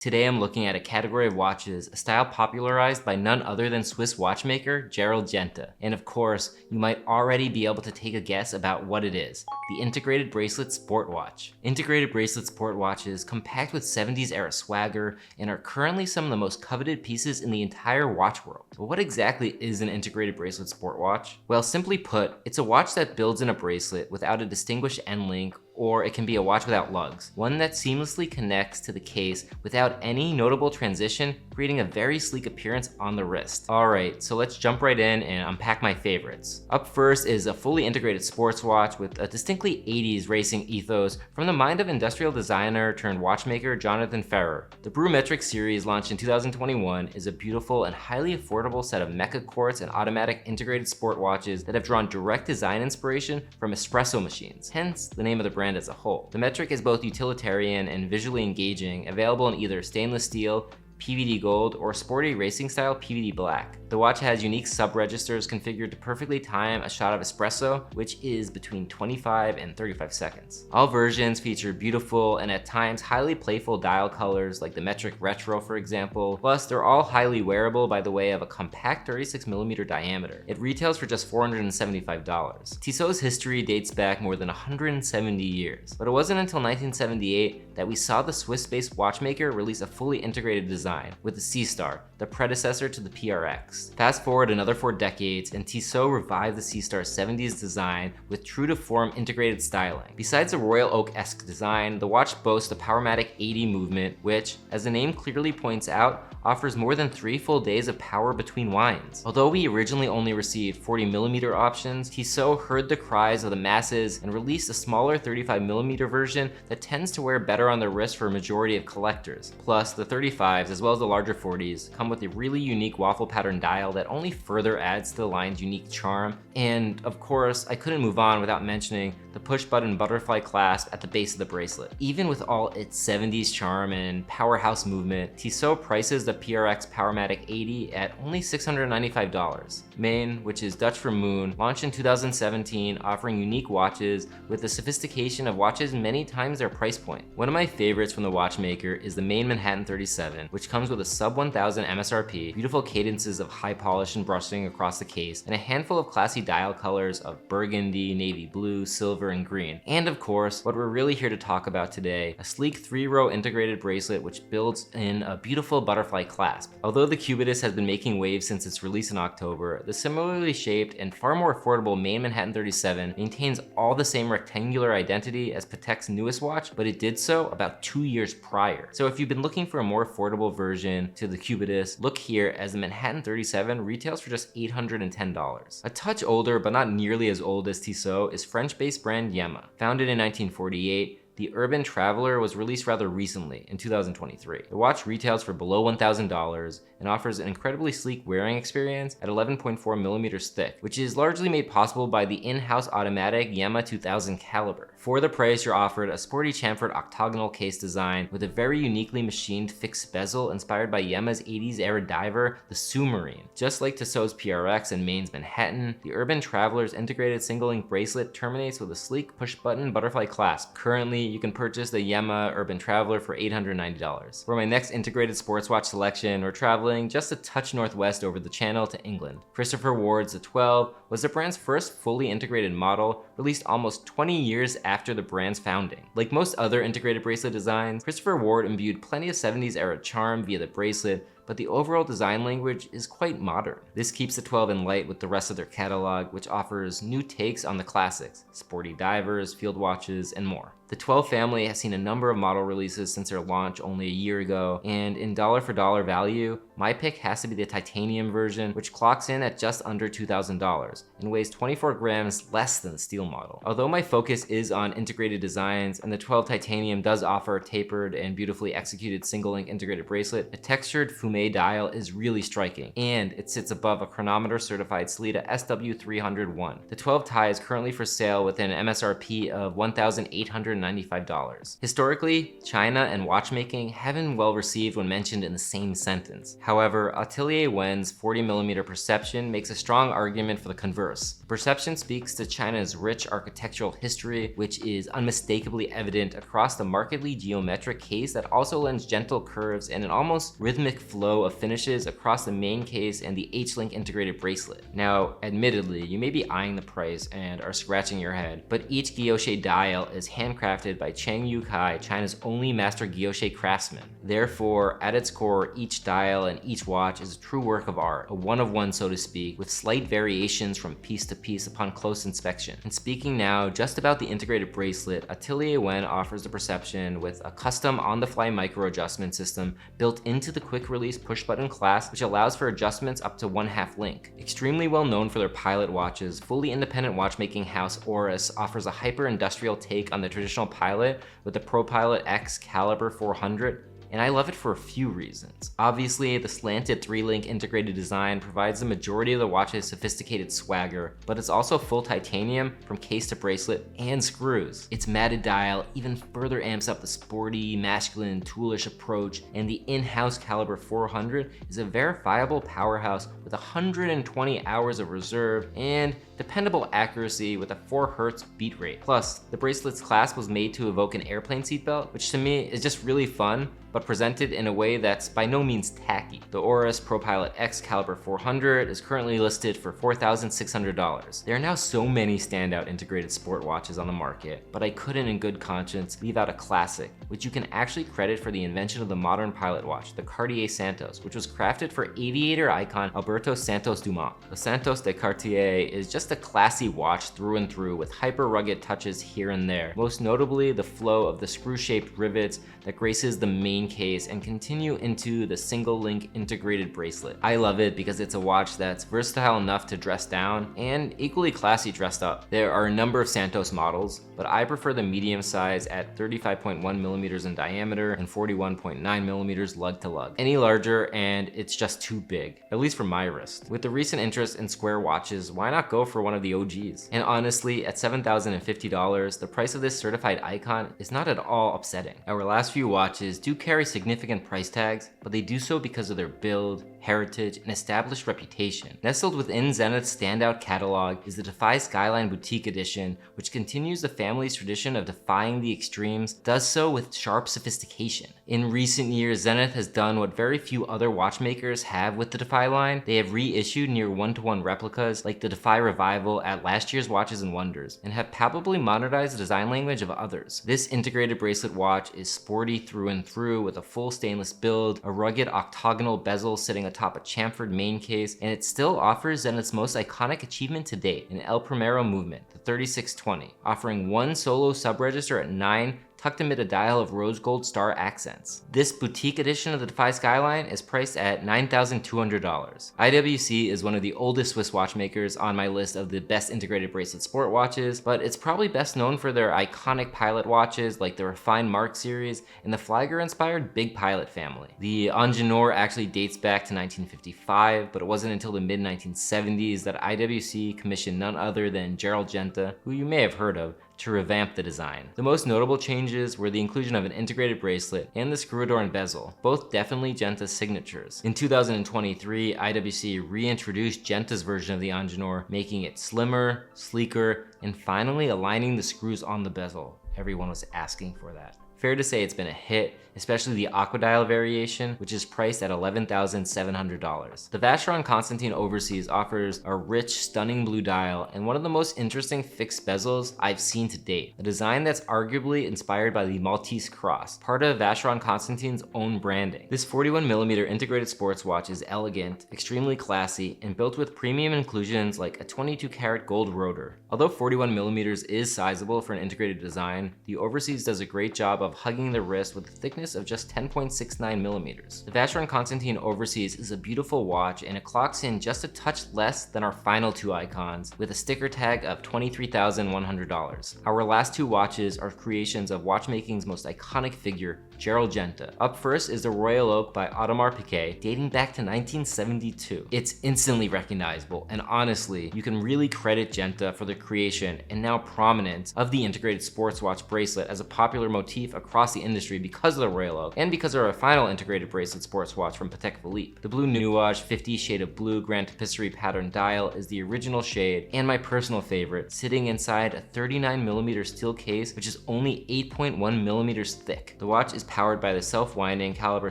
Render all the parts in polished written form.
Today I'm looking at a category of watches, a style popularized by none other than Swiss watchmaker Gerald Genta. And of course, you might already be able to take a guess about what it is: the integrated bracelet sport watch. Integrated bracelet sport watches compact with 70s era swagger and are currently some of the most coveted pieces in the entire watch world. But what exactly is an integrated bracelet sport watch? Well, simply put, it's a watch that builds in a bracelet without a distinguished end link, or it can be a watch without lugs. One that seamlessly connects to the case without any notable transition, creating a very sleek appearance on the wrist. Alright, so let's jump right in and unpack my favorites. Up first is a fully integrated sports watch with a distinctly 80s racing ethos from the mind of industrial designer turned watchmaker Jonathan Ferrer. The Brumetric series, launched in 2021, is a beautiful and highly affordable set of mecha quartz and automatic integrated sport watches that have drawn direct design inspiration from espresso machines, hence the name of the brand as a whole. The metric is both utilitarian and visually engaging, available in either stainless steel, PVD gold, or sporty racing style PVD black. The watch has unique sub-registers configured to perfectly time a shot of espresso, which is between 25 and 35 seconds. All versions feature beautiful and at times highly playful dial colors like the metric retro, for example. Plus, they're all highly wearable by the way of a compact 36mm diameter. It retails for just $475. Tissot's history dates back more than 170 years, but it wasn't until 1978 that we saw the Swiss-based watchmaker release a fully integrated design with the C-Star, the predecessor to the PRX. Fast forward another 4 decades, and Tissot revived the C-Star's 70s design with true-to-form integrated styling. Besides the Royal Oak-esque design, the watch boasts a Powermatic 80 movement, which, as the name clearly points out, offers more than 3 full days of power between winds. Although we originally only received 40mm options, Tissot heard the cries of the masses and released a smaller 35mm version that tends to wear better on the wrist for a majority of collectors. Plus, the 35s, as well as the larger 40s, come with a really unique waffle pattern dial that only further adds to the line's unique charm. And of course, I couldn't move on without mentioning the push-button butterfly clasp at the base of the bracelet. Even with all its 70s charm and powerhouse movement, Tissot prices the PRX Powermatic 80 at only $695. Main, which is Dutch for moon, launched in 2017, offering unique watches with the sophistication of watches many times their price point. One of my favorites from the watchmaker is the Main Manhattan 37, which comes with a sub 1000 MSRP, beautiful cadences of high polish and brushing across the case, and a handful of classy dial colors of burgundy, navy blue, silver, and green. And of course, what we're really here to talk about today, a sleek 3-row integrated bracelet which builds in a beautiful butterfly clasp. Although the Cubitus has been making waves since its release in October, the similarly shaped and far more affordable Main Manhattan 37 maintains all the same rectangular identity as Patek's newest watch, but it did so about 2 years prior. So if you've been looking for a more affordable version to the Cubitus, look here, as the Manhattan 37 retails for just $810. A touch older, but not nearly as old as Tissot, is French-based brand Yema. Founded in 1948, the Urban Traveler was released rather recently, in 2023. The watch retails for below $1,000 and offers an incredibly sleek wearing experience at 11.4mm thick, which is largely made possible by the in-house automatic Yema 2000 caliber. For the price, you're offered a sporty chamfered octagonal case design with a very uniquely machined fixed bezel inspired by Yema's 80s era diver, the Submarine. Just like Tissot's PRX and Main's Manhattan, the Urban Traveler's integrated single-link bracelet terminates with a sleek push-button butterfly clasp. Currently, you can purchase the Yema Urban Traveler for $890. For my next integrated sports watch selection, we're traveling just a touch northwest over the channel to England. Christopher Ward's the 12 was the brand's first fully integrated model, released almost 20 years after the brand's founding. Like most other integrated bracelet designs, Christopher Ward imbued plenty of 70s era charm via the bracelet, but the overall design language is quite modern. This keeps the 12 in light with the rest of their catalog, which offers new takes on the classics, sporty divers, field watches, and more. The 12 family has seen a number of model releases since their launch only a year ago, and in dollar for dollar value, my pick has to be the titanium version, which clocks in at just under $2,000 and weighs 24 grams less than the steel model. Although my focus is on integrated designs, and the 12 titanium does offer a tapered and beautifully executed single-link integrated bracelet, a textured fume dial is really striking, and it sits above a chronometer certified Sellita SW301. The 12 tie is currently for sale with an MSRP of $1,890 $395. Historically, China and watchmaking haven't been well received when mentioned in the same sentence. However, Atelier Wen's 40mm perception makes a strong argument for the converse. The perception speaks to China's rich architectural history, which is unmistakably evident across the markedly geometric case that also lends gentle curves and an almost rhythmic flow of finishes across the main case and the H-link integrated bracelet. Now, admittedly, you may be eyeing the price and are scratching your head, but each guilloche dial is handcrafted by Cheng Yu-kai, China's only master guilloche craftsman. Therefore, at its core, each dial and each watch is a true work of art, a one-of-one so to speak, with slight variations from piece to piece upon close inspection. And speaking now just about the integrated bracelet, Atelier Wen offers the perception with a custom on-the-fly micro adjustment system built into the quick-release push-button clasp, which allows for adjustments up to 1/2 link. Extremely well known for their pilot watches, fully independent watchmaking house Oris offers a hyper-industrial take on the traditional pilot with the ProPilot X Caliber 400, and I love it for a few reasons. Obviously, the slanted 3-link integrated design provides the majority of the watch's sophisticated swagger, but it's also full titanium from case to bracelet and screws. Its matted dial even further amps up the sporty, masculine, toolish approach, and the in-house Caliber 400 is a verifiable powerhouse with 120 hours of reserve and dependable accuracy with a 4 Hz beat rate. Plus, the bracelet's clasp was made to evoke an airplane seatbelt, which to me is just really fun, but presented in a way that's by no means tacky. The Oris ProPilot X Caliber 400 is currently listed for $4,600. There are now so many standout integrated sport watches on the market, but I couldn't in good conscience leave out a classic, which you can actually credit for the invention of the modern pilot watch, the Cartier Santos, which was crafted for aviator icon Alberto Santos Dumont. The Santos de Cartier is just a classy watch through and through with hyper rugged touches here and there, most notably the flow of the screw-shaped rivets that graces the main case and continue into the single-link integrated bracelet. I love it because it's a watch that's versatile enough to dress down and equally classy dressed up. There are a number of Santos models, but I prefer the medium size at 35.1mm in diameter and 41.9mm lug to lug. Any larger and it's just too big, at least for my wrist. With the recent interest in square watches, why not go for one of the OGs? And honestly, at $7,050, the price of this certified icon is not at all upsetting. Our last few watches do carry significant price tags, but they do so because of their build, heritage, and established reputation. Nestled within Zenith's standout catalog is the Defy Skyline Boutique Edition, which continues the family's tradition of defying the extremes, does so with sharp sophistication. In recent years, Zenith has done what very few other watchmakers have with the Defy line. They have reissued near one-to-one replicas like the Defy Revival at last year's Watches and Wonders, and have palpably modernized the design language of others. This integrated bracelet watch is sporty through and through with a full stainless build, a rugged octagonal bezel sitting atop a chamfered main case, and it still offers Zenith's most iconic achievement to date, an El Primero movement, the 3620, offering one solo subregister at 9 tucked amid a dial of rose gold star accents. This boutique edition of the Defy Skyline is priced at $9,200. IWC is one of the oldest Swiss watchmakers on my list of the best integrated bracelet sport watches, but it's probably best known for their iconic pilot watches like the refined Mark series and the Flieger-inspired Big Pilot family. The Ingenieur actually dates back to 1955, but it wasn't until the mid-1970s that IWC commissioned none other than Gerald Genta, who you may have heard of, to revamp the design. The most notable changes were the inclusion of an integrated bracelet and the screw door and bezel, both definitely Genta's signatures. In 2023, IWC reintroduced Genta's version of the Ingenieur, making it slimmer, sleeker, and finally aligning the screws on the bezel. Everyone was asking for that. Fair to say it's been a hit, especially the Aquadial variation, which is priced at $11,700. The Vacheron Constantin Overseas offers a rich, stunning blue dial and one of the most interesting fixed bezels I've seen to date, a design that's arguably inspired by the Maltese Cross, part of Vacheron Constantin's own branding. This 41mm integrated sports watch is elegant, extremely classy, and built with premium inclusions like a 22-karat gold rotor. Although 41mm is sizable for an integrated design, the Overseas does a great job of hugging the wrist with a thickness of just 10.69mm. The Vacheron Constantin Overseas is a beautiful watch and it clocks in just a touch less than our final two icons with a sticker tag of $23,100. Our last two watches are creations of watchmaking's most iconic figure, Gerald Genta. Up first is the Royal Oak by Audemars Piguet, dating back to 1972. It's instantly recognizable, and honestly, you can really credit Genta for the creation and now prominence of the integrated sports watch bracelet as a popular motif across the industry because of the Royal Oak, and because of our final integrated bracelet sports watch from Patek Philippe. The blue nuage 50 shade of blue Grand Tapisserie pattern dial is the original shade, and my personal favorite, sitting inside a 39mm steel case, which is only 8.1mm thick. The watch is powered by the self-winding caliber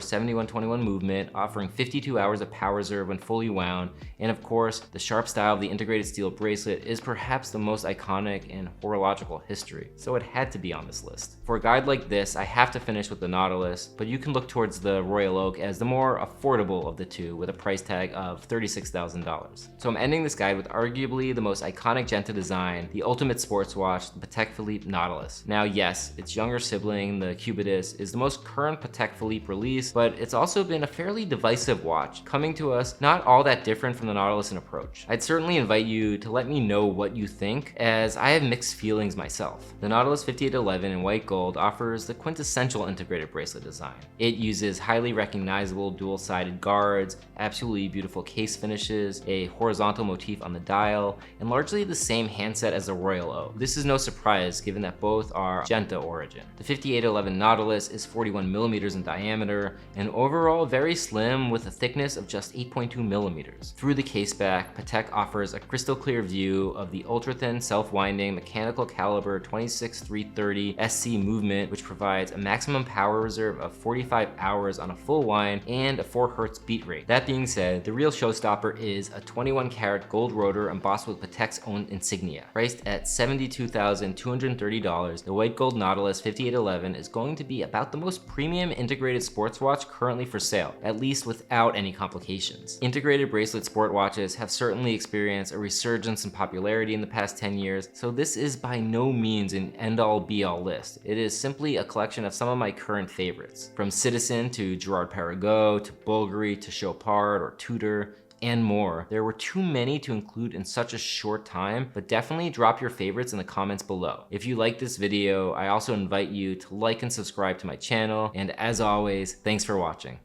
7121 movement, offering 52 hours of power reserve when fully wound, and of course, the sharp style of the integrated steel bracelet is perhaps the most iconic in horological history, so it had to be on this list. For a guide like this, I have to finish with the Nautilus, but you can look towards the Royal Oak as the more affordable of the two with a price tag of $36,000. So I'm ending this guide with arguably the most iconic Genta design, the ultimate sports watch, the Patek Philippe Nautilus. Now yes, its younger sibling, the Coveted, is the most current Patek Philippe release, but it's also been a fairly divisive watch, coming to us not all that different from the Nautilus in approach. I'd certainly invite you to let me know what you think, as I have mixed feelings myself. The Nautilus 5811 in white gold offers the quintessential integrated bracelet design. It uses highly recognizable dual-sided guards, absolutely beautiful case finishes, a horizontal motif on the dial, and largely the same handset as the Royal Oak. This is no surprise given that both are Genta origin. The 5811 Nautilus is 41mm in diameter and overall very slim with a thickness of just 8.2mm. Through the case back, Patek offers a crystal clear view of the ultra-thin self-winding mechanical caliber 26330 SC movement, which provides a maximum power reserve of 45 hours on a full wind and a 4Hz beat rate. That being said, the real showstopper is a 21 karat gold rotor embossed with Patek's own insignia. Priced at $72,230, the white gold Nautilus 5811 is going to be about the most premium integrated sports watch currently for sale, at least without any complications. Integrated bracelet sport watches have certainly experienced a resurgence in popularity in the past 10 years, so this is by no means an end-all be-all list. It is simply a collection of some of my current favorites. From Citizen to Gerard Perregaux to Bulgari to Chopard or Tudor, and more. There were too many to include in such a short time, but definitely drop your favorites in the comments below. If you like this video, I also invite you to like and subscribe to my channel, and as always, thanks for watching.